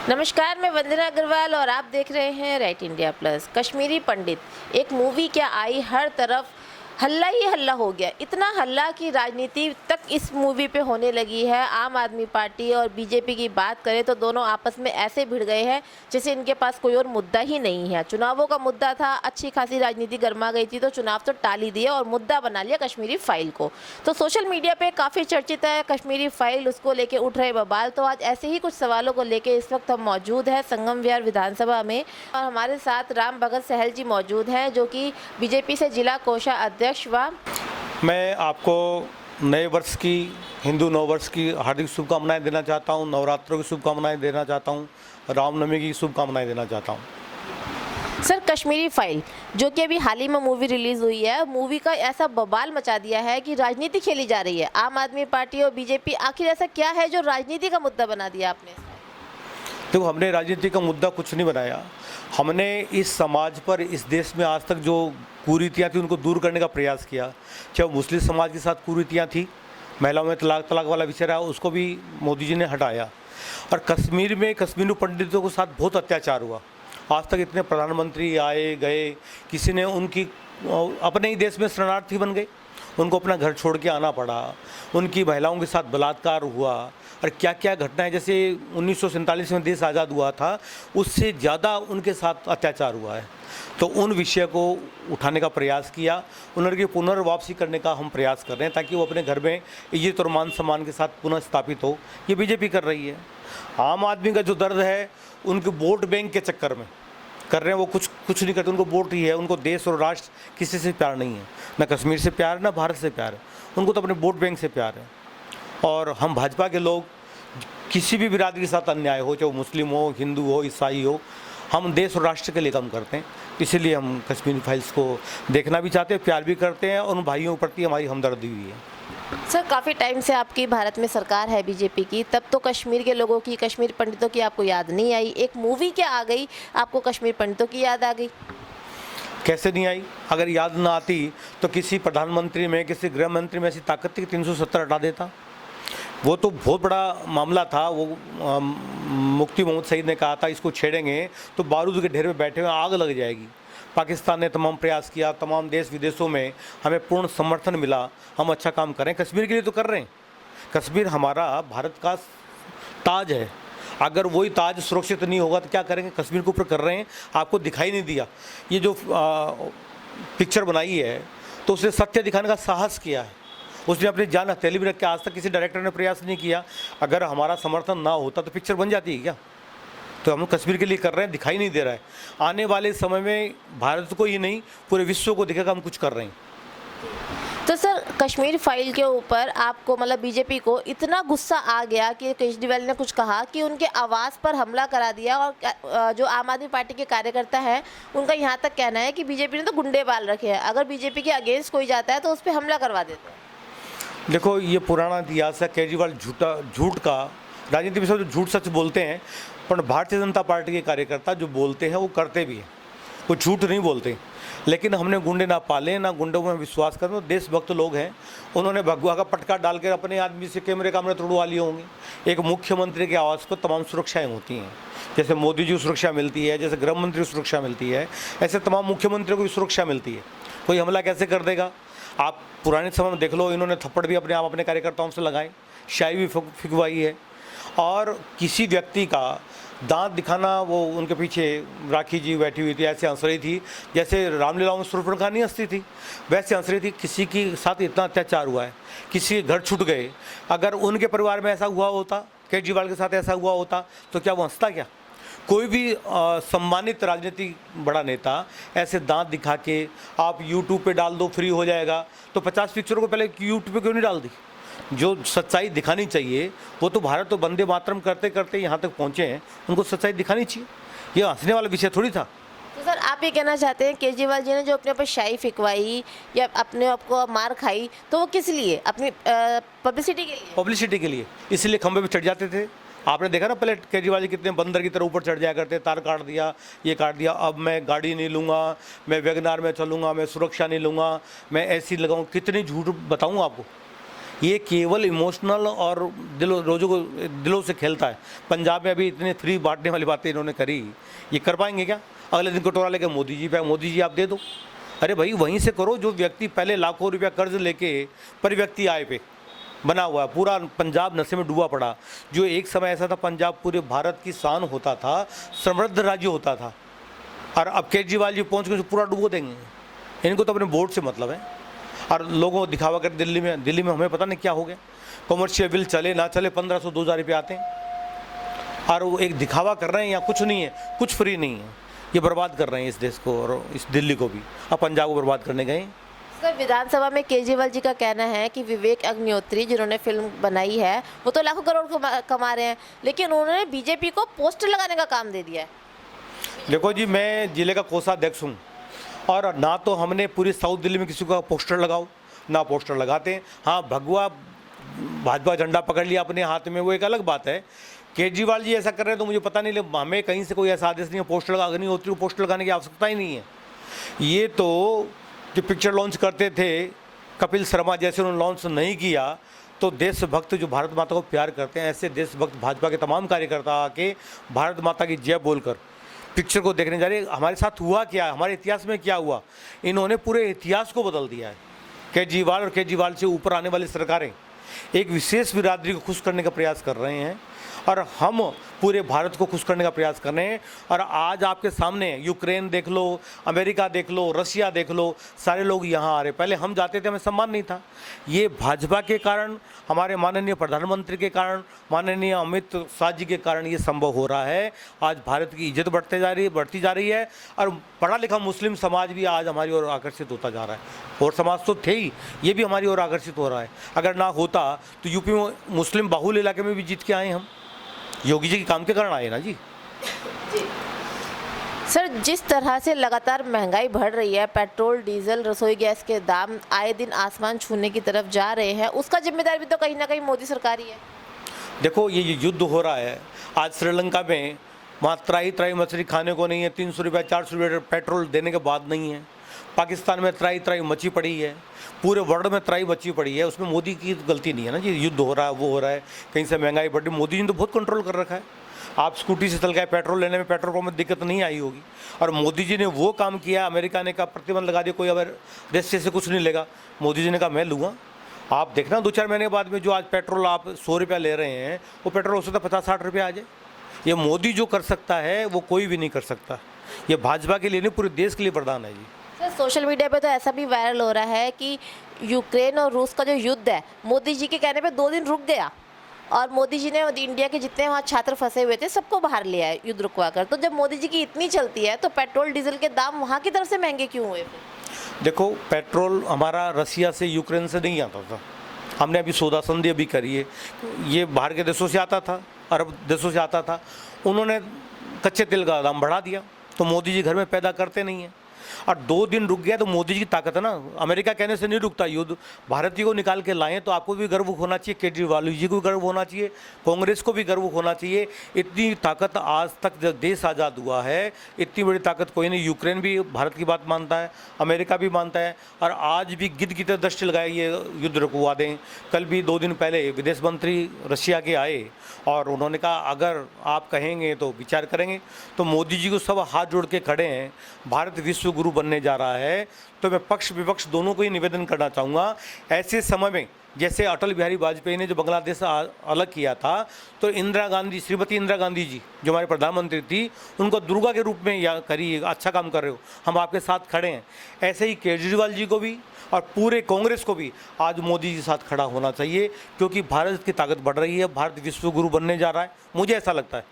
नमस्कार, मैं वंदना अग्रवाल और आप देख रहे हैं राइट इंडिया प्लस। कश्मीरी पंडित एक मूवी क्या आई, हर तरफ हल्ला ही हल्ला हो गया। इतना हल्ला कि राजनीति तक इस मूवी पे होने लगी है। आम आदमी पार्टी और बीजेपी की बात करें तो दोनों आपस में ऐसे भिड़ गए हैं जैसे इनके पास कोई और मुद्दा ही नहीं है। चुनावों का मुद्दा था, अच्छी खासी राजनीति गर्मा गई थी तो चुनाव तो टाल ही दिए और मुद्दा बना लिया कश्मीरी फाइल को। तो सोशल मीडिया पे काफ़ी चर्चित है कश्मीरी फाइल, उसको लेके उठ रहे बवाल। तो आज ऐसे ही कुछ सवालों को लेके इस वक्त हम मौजूद हैं संगम विहार विधानसभा में और हमारे साथ राम भगत सहल जी मौजूद हैं जो कि बीजेपी से जिला कोषाध्यक्ष व मैं आपको नए वर्ष की, हिंदू नव वर्ष की हार्दिक शुभकामनाएं देना चाहता हूं, नवरात्रों की शुभकामनाएं देना चाहता हूं, रामनवमी की शुभकामनाएं देना चाहता हूं। सर, कश्मीरी फाइल जो कि अभी हाल ही में मूवी रिलीज हुई है, मूवी का ऐसा बवाल मचा दिया है कि राजनीति खेली जा रही है। आम आदमी पार्टी और बीजेपी, आखिर ऐसा क्या है जो राजनीति का मुद्दा बना दिया आपने? देखो, हमने राजनीति का मुद्दा कुछ नहीं बनाया। हमने इस समाज पर, इस देश में आज तक जो कुरीतियाँ थी उनको दूर करने का प्रयास किया। चाहे मुस्लिम समाज के साथ कुरीतियाँ थी, महिलाओं में तलाक वाला विषय रहा, उसको भी मोदी जी ने हटाया। और कश्मीर में कश्मीरी पंडितों के साथ बहुत अत्याचार हुआ। आज तक इतने प्रधानमंत्री आए गए, किसी ने उनकी अपने ही देश में शरणार्थी बन गए, उनको अपना घर छोड़ के आना पड़ा, उनकी महिलाओं के साथ बलात्कार हुआ और क्या क्या घटनाएं, जैसे 1947 में देश आज़ाद हुआ था उससे ज़्यादा उनके साथ अत्याचार हुआ है। तो उन विषय को उठाने का प्रयास किया, उनकी पुनर्वापसी करने का हम प्रयास कर रहे हैं ताकि वो अपने घर में इज्जत और मान सम्मान के साथ पुनः स्थापित हो। ये बीजेपी कर रही है। आम आदमी का जो दर्द है उनके वोट बैंक के चक्कर में कर रहे हैं, वो कुछ नहीं करते। उनको वोट ही है, उनको देश और राष्ट्र किसी से प्यार नहीं है, ना कश्मीर से प्यार है ना भारत से प्यार है, उनको तो अपने वोट बैंक से प्यार है। और हम भाजपा के लोग किसी भी बिरादरी के साथ अन्याय हो, चाहे वो मुस्लिम हो, हिंदू हो, ईसाई हो, हम देश और राष्ट्र के लिए काम करते हैं। इसीलिए हम कश्मीरी फाइल्स को देखना भी चाहते हैं, प्यार भी करते हैं और उन भाइयों के प्रति हमारी हमदर्दी भी है। सर, काफ़ी टाइम से आपकी भारत में सरकार है बीजेपी की, तब तो कश्मीर के लोगों की, कश्मीर पंडितों की आपको याद नहीं आई। एक मूवी क्या आ गई, आपको कश्मीर पंडितों की याद आ गई? कैसे नहीं आई? अगर याद ना आती तो किसी प्रधानमंत्री में, किसी गृह मंत्री में ऐसी ताकत थी कि 370 हटा देता? वो तो बहुत बड़ा मामला था। वो मुफ्ती मोहम्मद सईद ने कहा था इसको छेड़ेंगे तो बारूद के ढेर में बैठे हुए आग लग जाएगी। पाकिस्तान ने तमाम प्रयास किया, तमाम देश विदेशों में हमें पूर्ण समर्थन मिला, हम अच्छा काम करें। कश्मीर के लिए तो कर रहे हैं। कश्मीर हमारा भारत का ताज है, अगर वही ताज सुरक्षित नहीं होगा तो क्या करेंगे? कश्मीर के ऊपर कर रहे हैं। आपको दिखाई नहीं दिया? ये जो पिक्चर बनाई है तो उसने सत्य दिखाने का साहस किया है, उसने अपनी जान हथेली में रख के। आज तक किसी डायरेक्टर ने प्रयास नहीं किया। अगर हमारा समर्थन ना होता तो पिक्चर बन जाती है क्या? तो हम कश्मीर के लिए कर रहे हैं, दिखाई नहीं दे रहा है। आने वाले समय में भारत को ही नहीं पूरे विश्व को दिखेगा हम कुछ कर रहे हैं। तो सर, कश्मीर फाइल के ऊपर आपको, मतलब बीजेपी को इतना गुस्सा आ गया कि केजरीवाल ने कुछ कहा कि उनके आवास पर हमला करा दिया। और जो आम आदमी पार्टी के कार्यकर्ता हैं उनका यहाँ तक कहना है कि बीजेपी ने तो गुंडे पाल रखे हैं, अगर बीजेपी के अगेंस्ट कोई जाता है तो उस पर हमला करवा देते हैं। देखो, ये पुराना इतिहास है। केजरीवाल झूठ का राजनीति में सब झूठ सच बोलते हैं, पर भारतीय जनता पार्टी के कार्यकर्ता जो बोलते हैं वो करते भी हैं, वो झूठ नहीं बोलते। लेकिन हमने गुंडे ना पाले, ना गुंडों में विश्वास करें। देशभक्त लोग हैं, उन्होंने भगवा का पटका डालकर अपने आदमी से कैमरे तोड़वा लिए होंगे। एक मुख्यमंत्री के आवास पर तमाम सुरक्षाएं होती हैं, जैसे मोदी जी को सुरक्षा मिलती है, जैसे गृह मंत्री को सुरक्षा मिलती है, ऐसे तमाम मुख्यमंत्रियों को भी सुरक्षा मिलती है। कोई हमला कैसे कर देगा? आप पुराने समय में देख लो, इन्होंने थप्पड़ भी अपने कार्यकर्ताओं से लगाए, शाही भी फिकवाई है। और किसी व्यक्ति का दांत दिखाना, वो उनके पीछे राखी जी बैठी हुई थी, ऐसे हंस रही थी जैसे रामलीला में शूर्पणखा नहीं हंसती थी, वैसे हंस रही थी। किसी के साथ इतना अत्याचार हुआ है, किसी के घर छूट गए। अगर उनके परिवार में ऐसा हुआ होता, केजरीवाल के साथ ऐसा हुआ होता, तो क्या वो हंसता? क्या कोई भी सम्मानित राजनीतिक बड़ा नेता ऐसे दांत दिखा के आप यूट्यूब पे डाल दो फ्री हो जाएगा, तो 50 पिक्चरों को पहले यूट्यूब पे क्यों नहीं डाल दी? जो सच्चाई दिखानी चाहिए वो तो भारत तो वंदे मातरम करते करते यहाँ तक पहुँचे हैं, उनको सच्चाई दिखानी चाहिए। ये हंसने वाला विषय थोड़ी था। तो सर, आप ये कहना चाहते हैं केजरीवाल जी ने जो अपने ऊपर शाही फिकवाई या अपने आप को मार खाई, तो वो किस लिए? अपनी पब्लिसिटी के लिए? पब्लिसिटी के लिए। इसलिए खंभे पे चढ़ जाते थे। आपने देखा ना पहले केजरीवाल जी कितने बंदर की तरह ऊपर चढ़ जाया करते, तार काट दिया, ये काट दिया, अब मैं गाड़ी नहीं लूँगा, मैं वैगनार में चलूँगा, मैं सुरक्षा नहीं लूँगा, मैं ऐसी लगाऊँ। कितनी झूठ बताऊँ आपको? ये केवल इमोशनल और दिलों से खेलता है। पंजाब में अभी इतने फ्री बांटने वाली बातें इन्होंने करी, ये कर पाएंगे क्या? अगले दिन कटोरा लेके मोदी जी पे, मोदी जी आप दे दो। अरे भाई वहीं से करो जो व्यक्ति पहले लाखों रुपया कर्ज लेके पर व्यक्ति आय पे बना हुआ है। पूरा पंजाब नशे में डूबा पड़ा। जो एक समय ऐसा था पंजाब पूरे भारत की शान होता था, समृद्ध राज्य होता था, और अब केजरीवाल जी पहुँच के पूरा डुबो देंगे। इनको तो अपने वोट से मतलब है, और लोगों को दिखावा कर दिल्ली में हमें पता नहीं क्या हो गया। कॉमर्शियल बिल चले ना चले 1500-2000 रुपये आते हैं, और वो एक दिखावा कर रहे हैं। यहाँ कुछ नहीं है, कुछ फ्री नहीं है। ये बर्बाद कर रहे हैं इस देश को और इस दिल्ली को भी। अब पंजाब को बर्बाद करने गए। सर, विधानसभा में केजरीवाल जी का कहना है कि विवेक अग्निहोत्री जिन्होंने फिल्म बनाई है वो तो लाखों करोड़ कमा रहे हैं, लेकिन उन्होंने बीजेपी को पोस्टर लगाने का काम दे दिया है। देखो जी, मैं जिले का कोषाध्यक्ष हूँ, और ना तो हमने पूरी साउथ दिल्ली में किसी का पोस्टर लगाओ, ना पोस्टर लगाते हैं। हाँ, भगवा भाजपा झंडा पकड़ लिया अपने हाथ में, वो एक अलग बात है। केजरीवाल जी ऐसा कर रहे हैं तो मुझे पता नहीं, लेकिन हमें कहीं से कोई ऐसा आदेश नहीं है पोस्टर लगा, अग्निहोत्री को पोस्टर लगाने की आवश्यकता ही नहीं है। ये तो जो पिक्चर लॉन्च करते थे कपिल शर्मा जैसे, उन्होंने लॉन्च नहीं किया तो देशभक्त जो भारत माता को प्यार करते हैं, ऐसे देशभक्त भाजपा के तमाम कार्यकर्ता आके भारत माता की जय बोलकर पिक्चर को देखने जा रहे हैं। हमारे साथ हुआ क्या, हमारे इतिहास में क्या हुआ, इन्होंने पूरे इतिहास को बदल दिया है। केजरीवाल और केजरीवाल से ऊपर आने वाली सरकारें एक विशेष बिरादरी को खुश करने का प्रयास कर रहे हैं, और हम पूरे भारत को खुश करने का प्रयास कर रहे हैं। और आज आपके सामने यूक्रेन देख लो, अमेरिका देख लो, रशिया देख लो, सारे लोग यहाँ आ रहे। पहले हम जाते थे, हमें सम्मान नहीं था। ये भाजपा के कारण, हमारे माननीय प्रधानमंत्री के कारण, माननीय अमित शाह जी के कारण ये संभव हो रहा है। आज भारत की इज्जत बढ़ती जा रही है, और पढ़ा लिखा मुस्लिम समाज भी आज हमारी ओर आकर्षित होता जा रहा है। और समाज तो थे ही, ये भी हमारी ओर आकर्षित हो रहा है। अगर ना होता तो यूपी में मुस्लिम बाहुल इलाके में भी जीत के आए हम, योगी जी के काम के कारण आए ना जी। सर, जिस तरह से लगातार महंगाई बढ़ रही है, पेट्रोल, डीजल, रसोई गैस के दाम आए दिन आसमान छूने की तरफ जा रहे हैं, उसका जिम्मेदार भी तो कहीं ना कहीं मोदी सरकार ही है। देखो, ये युद्ध हो रहा है। आज श्रीलंका में वहाँ त्राई मछली खाने को नहीं है, 300 रुपये 400 रुपये पेट्रोल देने के बाद नहीं है। पाकिस्तान में त्राई मची पड़ी है, पूरे वर्ल्ड में त्राई मची पड़ी है। उसमें मोदी की गलती नहीं है ना जी। युद्ध हो रहा है, वो हो रहा है, कहीं से महंगाई बढ़ी, मोदी जी ने तो बहुत कंट्रोल कर रखा है। आप स्कूटी से चल गए, पेट्रोल लेने में पेट्रोल पंप में दिक्कत नहीं आई होगी। और मोदी जी ने वो काम किया, अमेरिका ने कहा प्रतिबंध लगा दिया, कोई अगर रशिया से कुछ नहीं लेगा, मोदी जी ने कहा मैं लूँगा। आप देखना 2-4 महीने बाद में जो आज पेट्रोल आप 100 रुपया ले रहे हैं, वो पेट्रोल हो सकता है 50-60 रुपये आ जाए। ये मोदी जो कर सकता है वो कोई भी नहीं कर सकता। ये भाजपा के लिए नहीं, पूरे देश के लिए वरदान है जी। सर, सोशल मीडिया पे तो ऐसा भी वायरल हो रहा है कि यूक्रेन और रूस का जो युद्ध है, मोदी जी के कहने पे 2 दिन रुक गया, और मोदी जी ने इंडिया के जितने वहाँ छात्र फंसे हुए थे सबको बाहर ले आए युद्ध रुकवा कर। तो जब मोदी जी की इतनी चलती है तो पेट्रोल डीजल के दाम वहाँ की तरफ से महंगे क्यों हुए फिर? देखो, पेट्रोल हमारा रसिया से, यूक्रेन से नहीं आता था। हमने अभी सौदा संधि अभी करी है, ये बाहर के देशों से आता था, अरब देशों से आता था। उन्होंने कच्चे तेल का दाम बढ़ा दिया, तो मोदी जी घर में पैदा करते नहीं हैं। और 2 दिन रुक गया तो मोदी जी की ताकत है ना। अमेरिका कहने से नहीं रुकता युद्ध। भारत जी को निकाल के लाएं तो आपको भी गर्व होना चाहिए, केजरीवाल जी को भी गर्व होना चाहिए, कांग्रेस को भी गर्व होना चाहिए। इतनी ताकत आज तक जब देश आज़ाद हुआ है, इतनी बड़ी ताकत कोई नहीं। यूक्रेन भी भारत की बात मानता है, अमेरिका भी मानता है, और आज भी गिद्ध की तरह दृष्टि लगाए ये युद्ध रुकवा दें। कल भी 2 दिन पहले विदेश मंत्री रशिया के आए और उन्होंने कहा अगर आप कहेंगे तो विचार करेंगे। तो मोदी जी को सब हाथ जोड़ के खड़े हैं। भारत विश्व गुरु बनने जा रहा है, तो मैं पक्ष विपक्ष दोनों को ही निवेदन करना चाहूँगा, ऐसे समय में जैसे अटल बिहारी वाजपेयी ने जो बांग्लादेश अलग किया था, तो इंदिरा गांधी, श्रीमती इंदिरा गांधी जी जो हमारे प्रधानमंत्री थी, उनको दुर्गा के रूप में या करिए, अच्छा काम कर रहे हो, हम आपके साथ खड़े हैं। ऐसे ही केजरीवाल जी को भी और पूरे कांग्रेस को भी आज मोदी जी के साथ खड़ा होना चाहिए, क्योंकि भारत की ताकत बढ़ रही है, भारत विश्व गुरु बनने जा रहा है। मुझे ऐसा लगता है,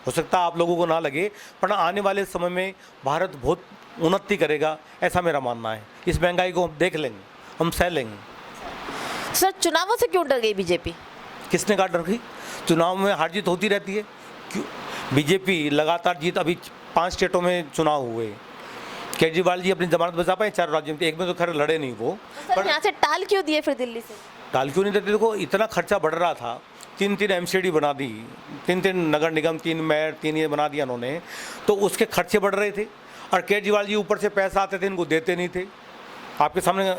हो सकता है आप लोगों को ना लगे, पर आने वाले समय में भारत बहुत उन्नति करेगा, ऐसा मेरा मानना है। इस महंगाई को हम देख लेंगे, हम सह लेंगे। सर, चुनावों से क्यों डर गई बीजेपी? किसने कहा डर गई? चुनाव में हार जीत होती रहती है। क्यों बीजेपी लगातार जीत, अभी 5 स्टेटों में चुनाव हुए, केजरीवाल जी अपनी जमानत बचा पाए 4 राज्यों में, एक में तो खैर लड़े नहीं वो। सर, यहाँ से टाल क्यों दिए फिर दिल्ली से? टाल क्यों नहीं देते? देखो, इतना खर्चा बढ़ रहा था, 3 MCD बना दी, 3 नगर निगम, 3 मेयर, 3 ये बना दिया उन्होंने, तो उसके खर्चे बढ़ रहे थे। और केजरीवाल जी ऊपर से पैसा आते थे, इनको देते नहीं थे। आपके सामने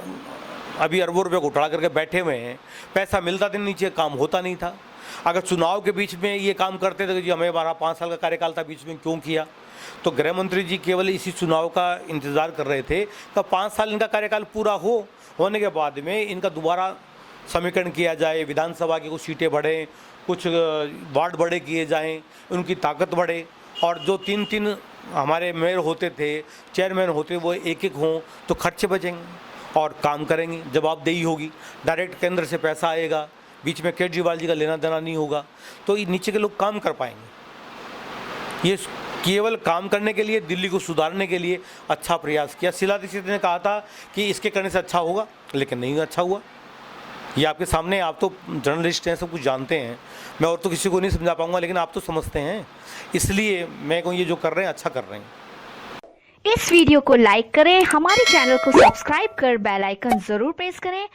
अभी अरबों रुपये घोटाला करके बैठे हुए हैं, पैसा मिलता था नीचे, काम होता नहीं था। अगर चुनाव के बीच में ये काम करते थे कि जी हमें 5 साल का कार्यकाल था, बीच में क्यों किया? तो गृह मंत्री जी केवल इसी चुनाव का इंतज़ार कर रहे थे कि 5 साल इनका कार्यकाल पूरा होने के बाद में इनका दोबारा समीकरण किया जाए, विधानसभा की कुछ सीटें बढ़ें, कुछ वार्ड बड़े किए जाएं, उनकी ताकत बढ़े, और जो 3-3 हमारे मेयर होते थे, चेयरमैन होते, वो एक हों तो खर्चे बचेंगे और काम करेंगे, जवाबदेही होगी, डायरेक्ट केंद्र से पैसा आएगा, बीच में केजरीवाल जी का लेना देना नहीं होगा, तो ये नीचे के लोग काम कर पाएंगे। ये केवल काम करने के लिए, दिल्ली को सुधारने के लिए अच्छा प्रयास किया। शीला दीक्षित ने कहा था कि इसके करने से अच्छा होगा, लेकिन नहीं अच्छा हुआ। ये आपके सामने, आप तो जर्नलिस्ट हैं, सब कुछ जानते हैं, मैं और तो किसी को नहीं समझा पाऊंगा, लेकिन आप तो समझते हैं, इसलिए मैं कहूँ ये जो कर रहे हैं अच्छा कर रहे हैं। इस वीडियो को लाइक करें, हमारे चैनल को सब्सक्राइब कर बेल आइकन जरूर प्रेस करें